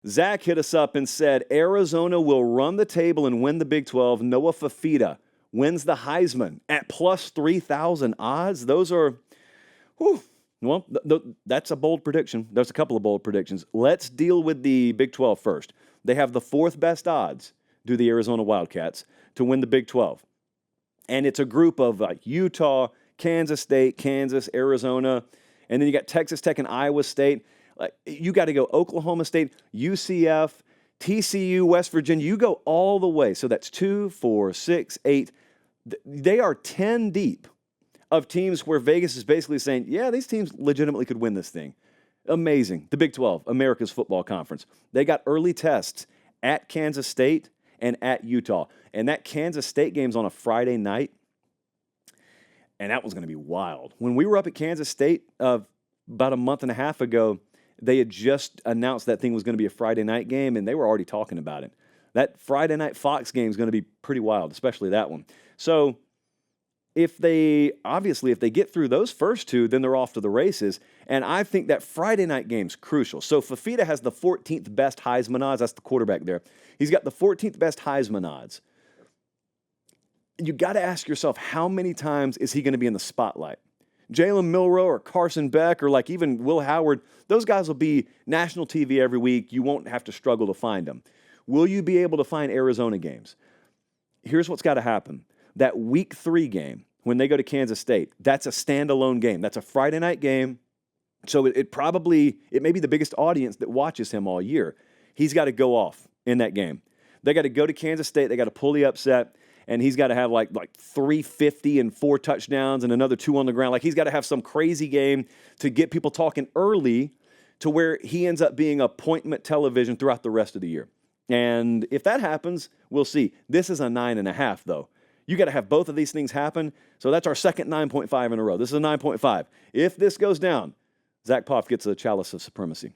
Zach hit us up and said Arizona will run the table and win the Big 12. Noah Fafita wins the Heisman at plus 3,000 odds. Those are, whew, well, that's a bold prediction. There's a couple of bold predictions. Let's deal with the Big 12 first. They have the fourth best odds, do the Arizona Wildcats, to win the Big 12. And it's a group of Utah, Kansas State, Kansas, Arizona, and then you got Texas Tech and Iowa State. You got to go Oklahoma State, UCF, TCU, West Virginia. You go all the way. So that's 2, 4, 6, 8. They are 10 deep of teams where Vegas is basically saying, yeah, these teams legitimately could win this thing. Amazing. The Big 12, America's football conference. They got early tests at Kansas State and at Utah. And that Kansas State game's on a Friday night. And that was going to be wild. When we were up at Kansas State about a month and a half ago, they had just announced that thing was going to be a Friday night game, and they were already talking about it. That Friday night Fox game is going to be pretty wild, especially that one. So if they get through those first two, then they're off to the races. And I think that Friday night game's crucial. So Fafita has the 14th best Heisman odds. That's the quarterback there. He's got the 14th best Heisman odds. You got to ask yourself, how many times is he going to be in the spotlight? Jalen Milroe or Carson Beck or like even Will Howard, those guys will be national TV every week. You won't have to struggle to find them. Will you be able to find Arizona games? Here's what's got to happen. That week 3 game, when they go to Kansas State, that's a standalone game. That's a Friday night game. So it may be the biggest audience that watches him all year. He's got to go off in that game. They got to go to Kansas State. They got to pull the upset. And he's got to have like 350 and 4 touchdowns and another 2 on the ground. Like he's got to have some crazy game to get people talking early to where he ends up being appointment television throughout the rest of the year. And if that happens, we'll see. This is a 9.5 though. You got to have both of these things happen. So that's our second 9.5 in a row. This is a 9.5. If this goes down, Zach Poff gets a chalice of supremacy.